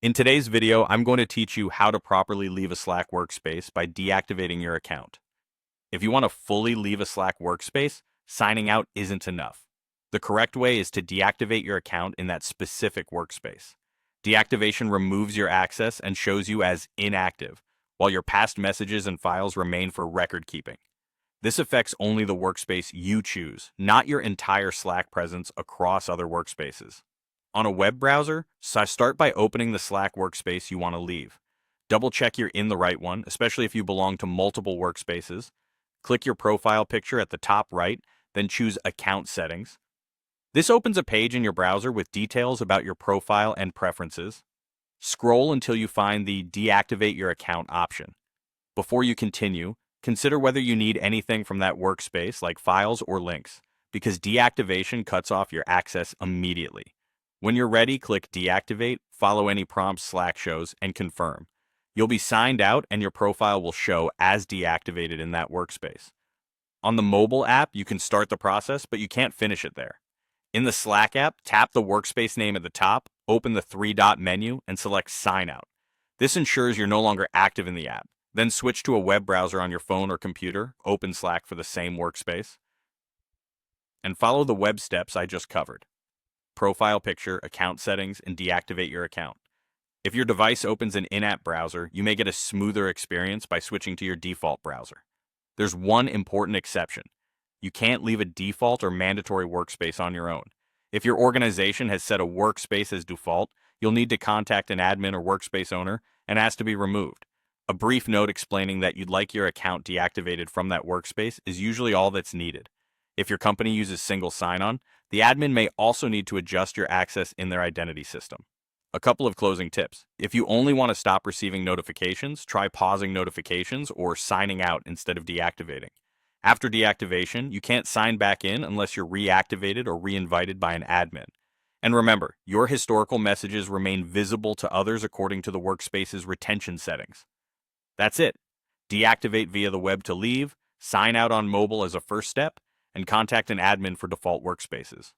In today's video, I'm going to teach you how to properly leave a Slack workspace by deactivating your account. If you want to fully leave a Slack workspace, signing out isn't enough. The correct way is to deactivate your account in that specific workspace. Deactivation removes your access and shows you as inactive, while your past messages and files remain for record keeping. This affects only the workspace you choose, not your entire Slack presence across other workspaces. On a web browser, start by opening the Slack workspace you want to leave. Double check you're in the right one, especially if you belong to multiple workspaces. Click your profile picture at the top right, then choose Account Settings. This opens a page in your browser with details about your profile and preferences. Scroll until you find the Deactivate Your Account option. Before you continue, consider whether you need anything from that workspace like files or links, because deactivation cuts off your access immediately. When you're ready, click Deactivate, follow any prompts Slack shows, and confirm. You'll be signed out and your profile will show as deactivated in that workspace. On the mobile app, you can start the process, but you can't finish it there. In the Slack app, tap the workspace name at the top, open the three-dot menu, and select Sign Out. This ensures you're no longer active in the app. Then switch to a web browser on your phone or computer, open Slack for the same workspace, and follow the web steps I just covered. Profile picture, account settings, and deactivate your account. If your device opens an in-app browser, you may get a smoother experience by switching to your default browser. There's one important exception. You can't leave a default or mandatory workspace on your own. If your organization has set a workspace as default, you'll need to contact an admin or workspace owner and ask to be removed. A brief note explaining that you'd like your account deactivated from that workspace is usually all that's needed. If your company uses single sign-on, the admin may also need to adjust your access in their identity system. A couple of closing tips. If you only want to stop receiving notifications, try pausing notifications or signing out instead of deactivating. After deactivation, you can't sign back in unless you're reactivated or reinvited by an admin. And remember, your historical messages remain visible to others according to the workspace's retention settings. That's it. Deactivate via the web to leave, sign out on mobile as a first step, and contact an admin for default workspaces.